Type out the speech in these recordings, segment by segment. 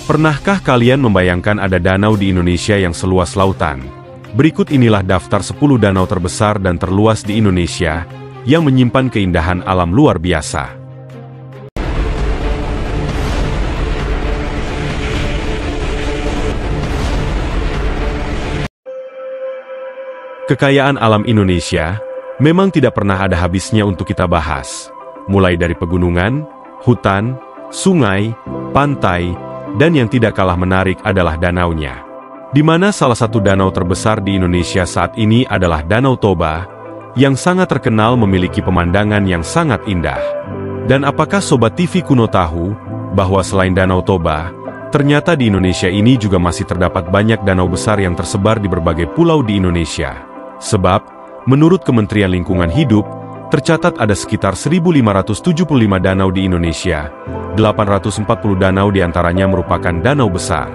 Pernahkah kalian membayangkan ada danau di Indonesia yang seluas lautan? Berikut inilah daftar 10 danau terbesar dan terluas di Indonesia, yang menyimpan keindahan alam luar biasa. Kekayaan alam Indonesia memang tidak pernah ada habisnya untuk kita bahas. Mulai dari pegunungan, hutan, sungai, pantai, dan yang tidak kalah menarik adalah danaunya. Di mana salah satu danau terbesar di Indonesia saat ini adalah Danau Toba, yang sangat terkenal memiliki pemandangan yang sangat indah. Dan apakah Sobat TV Kuno tahu, bahwa selain Danau Toba, ternyata di Indonesia ini juga masih terdapat banyak danau besar yang tersebar di berbagai pulau di Indonesia. Sebab, menurut Kementerian Lingkungan Hidup, tercatat ada sekitar 1.575 danau di Indonesia, 840 danau diantaranya merupakan danau besar.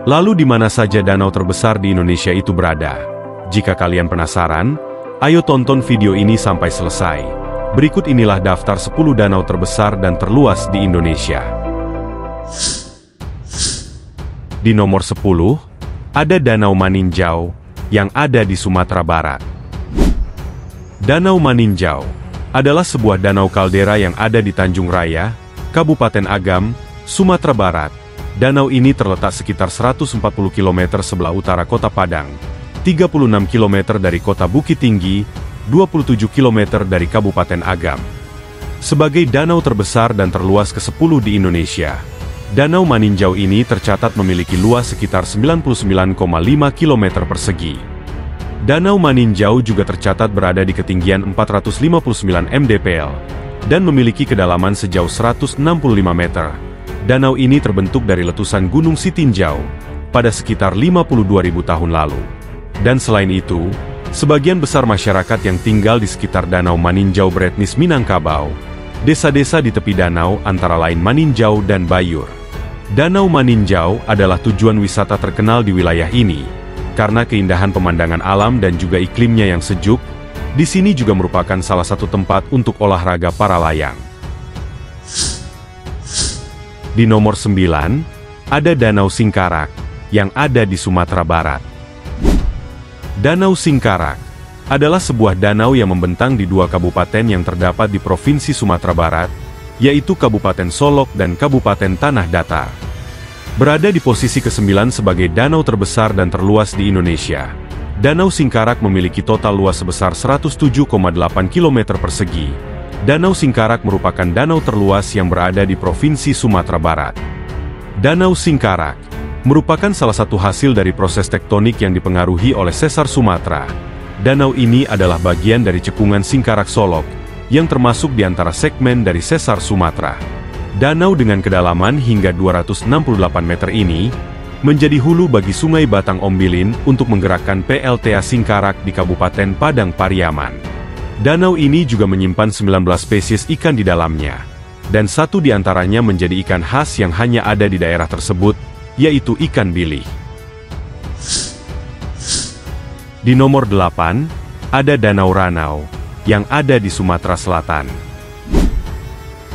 Lalu di mana saja danau terbesar di Indonesia itu berada? Jika kalian penasaran, ayo tonton video ini sampai selesai. Berikut inilah daftar 10 danau terbesar dan terluas di Indonesia. Di nomor 10, ada Danau Maninjau, yang ada di Sumatera Barat. Danau Maninjau adalah sebuah danau kaldera yang ada di Tanjung Raya, Kabupaten Agam, Sumatera Barat. Danau ini terletak sekitar 140 km sebelah utara kota Padang, 36 km dari kota Bukit Tinggi, 27 km dari Kabupaten Agam. Sebagai danau terbesar dan terluas ke-10 di Indonesia, Danau Maninjau ini tercatat memiliki luas sekitar 99,5 km persegi. Danau Maninjau juga tercatat berada di ketinggian 459 mdpl, dan memiliki kedalaman sejauh 165 meter. Danau ini terbentuk dari letusan Gunung Sitinjau pada sekitar 52.000 tahun lalu. Dan selain itu, sebagian besar masyarakat yang tinggal di sekitar Danau Maninjau beretnis Minangkabau. Desa-desa di tepi danau antara lain Maninjau dan Bayur. Danau Maninjau adalah tujuan wisata terkenal di wilayah ini, karena keindahan pemandangan alam dan juga iklimnya yang sejuk. Di sini juga merupakan salah satu tempat untuk olahraga para layang. Di nomor 9, ada Danau Singkarak, yang ada di Sumatera Barat. Danau Singkarak adalah sebuah danau yang membentang di dua kabupaten yang terdapat di Provinsi Sumatera Barat, yaitu Kabupaten Solok dan Kabupaten Tanah Datar. Berada di posisi ke-9 sebagai danau terbesar dan terluas di Indonesia, Danau Singkarak memiliki total luas sebesar 107,8 km persegi. Danau Singkarak merupakan danau terluas yang berada di Provinsi Sumatera Barat. Danau Singkarak merupakan salah satu hasil dari proses tektonik yang dipengaruhi oleh sesar Sumatera. Danau ini adalah bagian dari cekungan Singkarak Solok, yang termasuk di antara segmen dari sesar Sumatera. Danau dengan kedalaman hingga 268 meter ini, menjadi hulu bagi Sungai Batang Ombilin untuk menggerakkan PLTA Singkarak di Kabupaten Padang Pariaman. Danau ini juga menyimpan 19 spesies ikan di dalamnya, dan satu di antaranya menjadi ikan khas yang hanya ada di daerah tersebut, yaitu ikan bili. Di nomor 8, ada Danau Ranau, yang ada di Sumatera Selatan.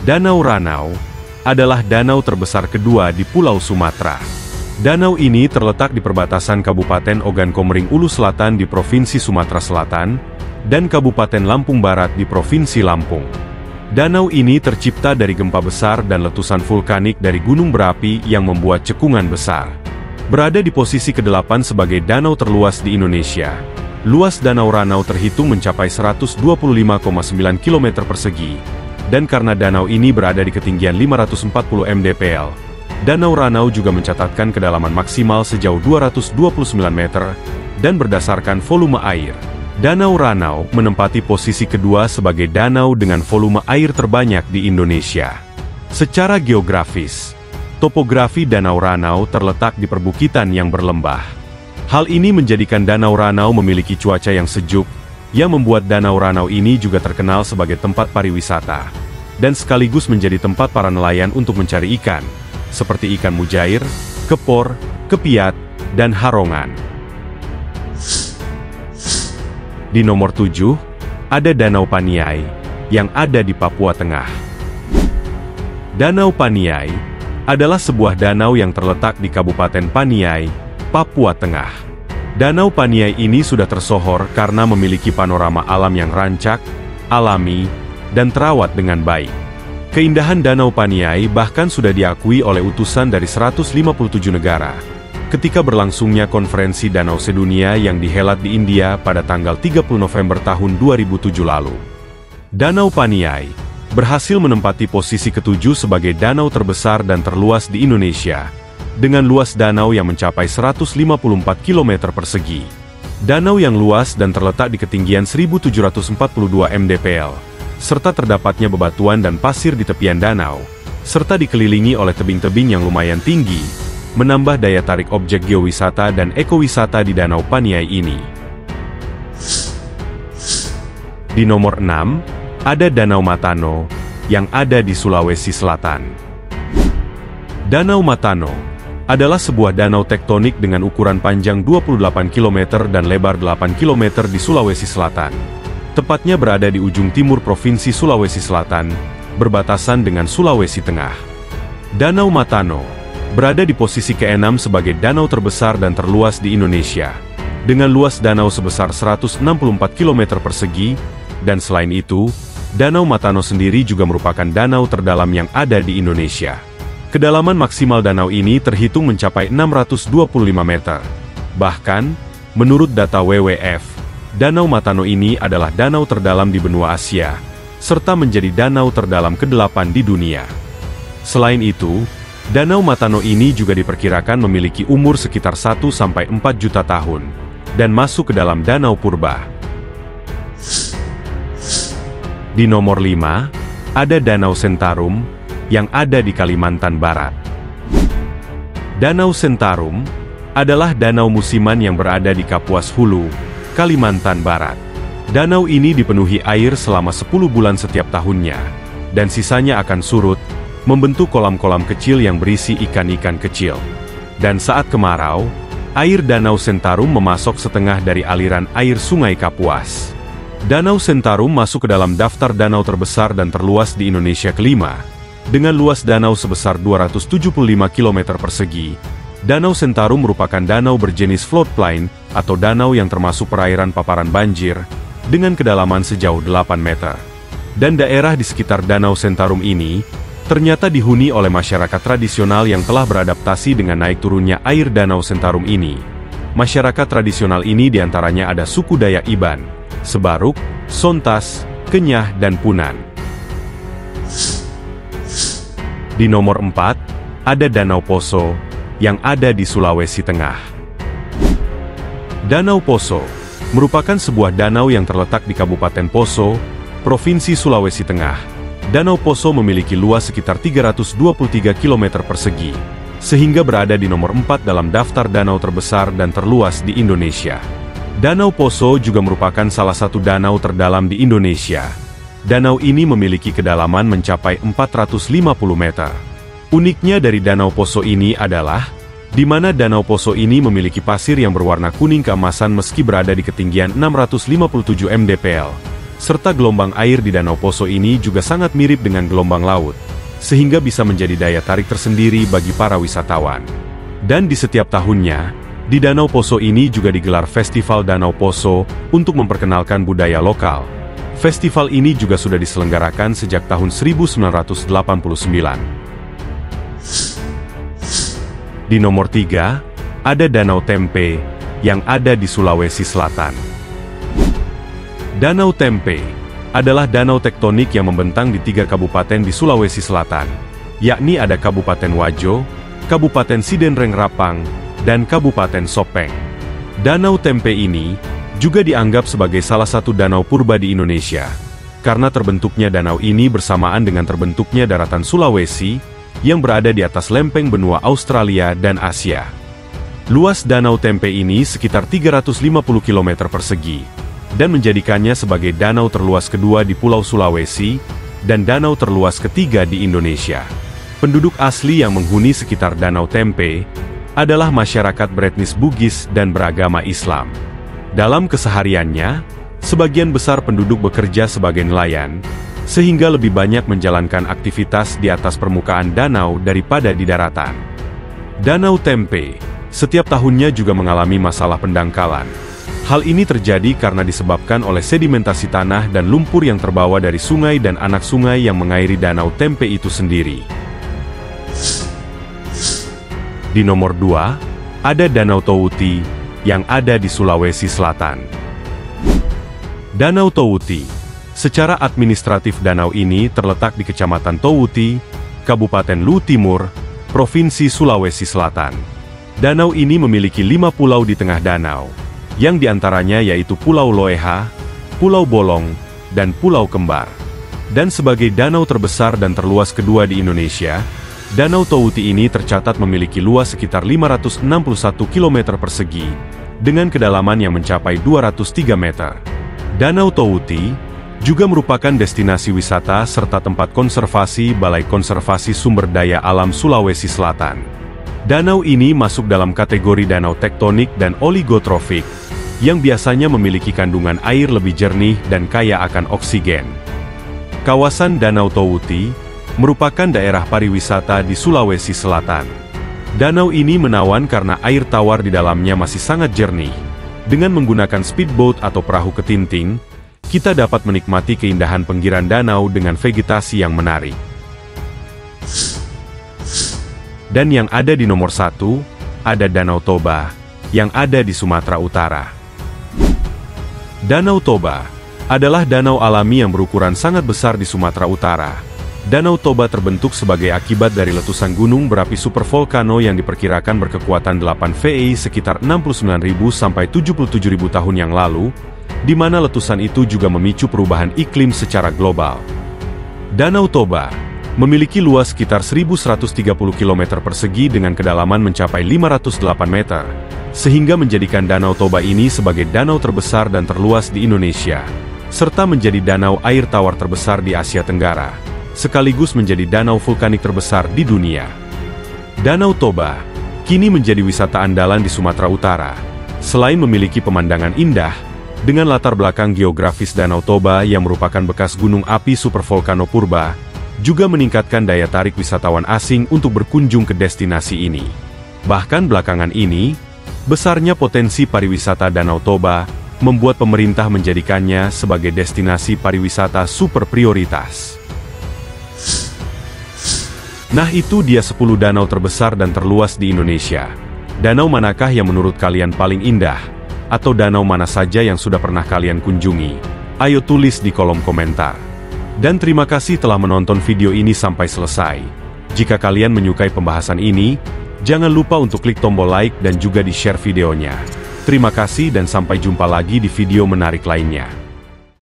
Danau Ranau adalah danau terbesar kedua di Pulau Sumatera. Danau ini terletak di perbatasan Kabupaten Ogan Komering Ulu Selatan di Provinsi Sumatera Selatan, dan Kabupaten Lampung Barat di Provinsi Lampung. Danau ini tercipta dari gempa besar dan letusan vulkanik dari gunung berapi yang membuat cekungan besar. Berada di posisi ke-8 sebagai danau terluas di Indonesia, luas Danau Ranau terhitung mencapai 125,9 km persegi, dan karena danau ini berada di ketinggian 540 mdpl, Danau Ranau juga mencatatkan kedalaman maksimal sejauh 229 meter, dan berdasarkan volume air, Danau Ranau menempati posisi kedua sebagai danau dengan volume air terbanyak di Indonesia. Secara geografis, topografi Danau Ranau terletak di perbukitan yang berlembah. Hal ini menjadikan Danau Ranau memiliki cuaca yang sejuk, yang membuat Danau Ranau ini juga terkenal sebagai tempat pariwisata, dan sekaligus menjadi tempat para nelayan untuk mencari ikan, seperti ikan mujair, kepor, kepiat, dan harongan. Di nomor 7, ada Danau Paniai, yang ada di Papua Tengah. Danau Paniai adalah sebuah danau yang terletak di Kabupaten Paniai, Papua Tengah. Danau Paniai ini sudah tersohor karena memiliki panorama alam yang rancak, alami, dan terawat dengan baik. Keindahan Danau Paniai bahkan sudah diakui oleh utusan dari 157 negara, ketika berlangsungnya konferensi Danau Sedunia yang dihelat di India pada tanggal 30 November tahun 2007 lalu. Danau Paniai berhasil menempati posisi ketujuh sebagai danau terbesar dan terluas di Indonesia, dengan luas danau yang mencapai 154 km persegi. Danau yang luas dan terletak di ketinggian 1742 mdpl, serta terdapatnya bebatuan dan pasir di tepian danau, serta dikelilingi oleh tebing-tebing yang lumayan tinggi, menambah daya tarik objek geowisata dan ekowisata di Danau Paniai ini. Di nomor 6, ada Danau Matano, yang ada di Sulawesi Selatan. Danau Matano adalah sebuah danau tektonik dengan ukuran panjang 28 km dan lebar 8 km di Sulawesi Selatan. Tepatnya berada di ujung timur Provinsi Sulawesi Selatan, berbatasan dengan Sulawesi Tengah. Danau Matano berada di posisi ke-6 sebagai danau terbesar dan terluas di Indonesia, dengan luas danau sebesar 164 km persegi, dan selain itu, Danau Matano sendiri juga merupakan danau terdalam yang ada di Indonesia. Kedalaman maksimal danau ini terhitung mencapai 625 meter. Bahkan, menurut data WWF, Danau Matano ini adalah danau terdalam di benua Asia, serta menjadi danau terdalam ke-8 di dunia. Selain itu, Danau Matano ini juga diperkirakan memiliki umur sekitar 1-4 juta tahun, dan masuk ke dalam Danau Purba. Di nomor 5, ada Danau Sentarum, yang ada di Kalimantan Barat. Danau Sentarum adalah danau musiman yang berada di Kapuas Hulu, Kalimantan Barat. Danau ini dipenuhi air selama 10 bulan setiap tahunnya, dan sisanya akan surut, membentuk kolam-kolam kecil yang berisi ikan-ikan kecil. Dan saat kemarau, air Danau Sentarum memasok setengah dari aliran air Sungai Kapuas. Danau Sentarum masuk ke dalam daftar danau terbesar dan terluas di Indonesia kelima, dengan luas danau sebesar 275 km persegi. Danau Sentarum merupakan danau berjenis floodplain, atau danau yang termasuk perairan paparan banjir, dengan kedalaman sejauh 8 meter. Dan daerah di sekitar Danau Sentarum ini, ternyata dihuni oleh masyarakat tradisional yang telah beradaptasi dengan naik turunnya air Danau Sentarum ini. Masyarakat tradisional ini diantaranya ada suku Dayak Iban, Sebaruk, Sontas, Kenyah, dan Punan. Di nomor 4, ada Danau Poso, yang ada di Sulawesi Tengah. Danau Poso merupakan sebuah danau yang terletak di Kabupaten Poso, Provinsi Sulawesi Tengah. Danau Poso memiliki luas sekitar 323 km persegi, sehingga berada di nomor 4 dalam daftar danau terbesar dan terluas di Indonesia. Danau Poso juga merupakan salah satu danau terdalam di Indonesia. Danau ini memiliki kedalaman mencapai 450 meter. Uniknya dari Danau Poso ini adalah, di mana Danau Poso ini memiliki pasir yang berwarna kuning keemasan meski berada di ketinggian 657 mdpl, serta gelombang air di Danau Poso ini juga sangat mirip dengan gelombang laut, sehingga bisa menjadi daya tarik tersendiri bagi para wisatawan. Dan di setiap tahunnya, di Danau Poso ini juga digelar Festival Danau Poso untuk memperkenalkan budaya lokal. Festival ini juga sudah diselenggarakan sejak tahun 1989. Di nomor 3, ada Danau Tempe, yang ada di Sulawesi Selatan. Danau Tempe adalah danau tektonik yang membentang di 3 kabupaten di Sulawesi Selatan, yakni ada Kabupaten Wajo, Kabupaten Sidenreng Rapang, dan Kabupaten Sopeng. Danau Tempe ini juga dianggap sebagai salah satu danau purba di Indonesia, karena terbentuknya danau ini bersamaan dengan terbentuknya daratan Sulawesi, yang berada di atas lempeng benua Australia dan Asia. Luas Danau Tempe ini sekitar 350 km persegi, dan menjadikannya sebagai danau terluas kedua di Pulau Sulawesi, dan danau terluas ketiga di Indonesia. Penduduk asli yang menghuni sekitar Danau Tempe adalah masyarakat beretnis Bugis dan beragama Islam. Dalam kesehariannya, sebagian besar penduduk bekerja sebagai nelayan, sehingga lebih banyak menjalankan aktivitas di atas permukaan danau daripada di daratan. Danau Tempe setiap tahunnya juga mengalami masalah pendangkalan. Hal ini terjadi karena disebabkan oleh sedimentasi tanah dan lumpur yang terbawa dari sungai dan anak sungai yang mengairi Danau Tempe itu sendiri. Di nomor 2, ada Danau Towuti yang ada di Sulawesi Selatan. Danau Towuti, secara administratif danau ini terletak di Kecamatan Towuti, Kabupaten Lu Timur, Provinsi Sulawesi Selatan. Danau ini memiliki 5 pulau di tengah danau, yang diantaranya yaitu Pulau Loeha, Pulau Bolong, dan Pulau Kembar. Dan sebagai danau terbesar dan terluas kedua di Indonesia, Danau Towuti ini tercatat memiliki luas sekitar 561 km persegi, dengan kedalaman yang mencapai 203 meter. Danau Towuti juga merupakan destinasi wisata serta tempat konservasi Balai Konservasi Sumber Daya Alam Sulawesi Selatan. Danau ini masuk dalam kategori danau tektonik dan oligotrofik, yang biasanya memiliki kandungan air lebih jernih dan kaya akan oksigen. Kawasan Danau Towuti merupakan daerah pariwisata di Sulawesi Selatan. Danau ini menawan karena air tawar di dalamnya masih sangat jernih. Dengan menggunakan speedboat atau perahu ketinting, kita dapat menikmati keindahan pinggiran danau dengan vegetasi yang menarik. Dan yang ada di nomor 1, ada Danau Toba, yang ada di Sumatera Utara. Danau Toba adalah danau alami yang berukuran sangat besar di Sumatera Utara. Danau Toba terbentuk sebagai akibat dari letusan gunung berapi supervolcano yang diperkirakan berkekuatan 8 VI sekitar 69.000 sampai 77.000 tahun yang lalu, di mana letusan itu juga memicu perubahan iklim secara global. Danau Toba memiliki luas sekitar 1.130 km persegi dengan kedalaman mencapai 508 meter, sehingga menjadikan Danau Toba ini sebagai danau terbesar dan terluas di Indonesia, serta menjadi danau air tawar terbesar di Asia Tenggara, sekaligus menjadi danau vulkanik terbesar di dunia. Danau Toba kini menjadi wisata andalan di Sumatera Utara. Selain memiliki pemandangan indah, dengan latar belakang geografis Danau Toba yang merupakan bekas gunung api supervolcano purba, juga meningkatkan daya tarik wisatawan asing untuk berkunjung ke destinasi ini. Bahkan belakangan ini, besarnya potensi pariwisata Danau Toba membuat pemerintah menjadikannya sebagai destinasi pariwisata super prioritas. Nah, itu dia 10 danau terbesar dan terluas di Indonesia. Danau manakah yang menurut kalian paling indah? Atau danau mana saja yang sudah pernah kalian kunjungi? Ayo tulis di kolom komentar. Dan terima kasih telah menonton video ini sampai selesai. Jika kalian menyukai pembahasan ini, jangan lupa untuk klik tombol like dan juga di-share videonya. Terima kasih dan sampai jumpa lagi di video menarik lainnya.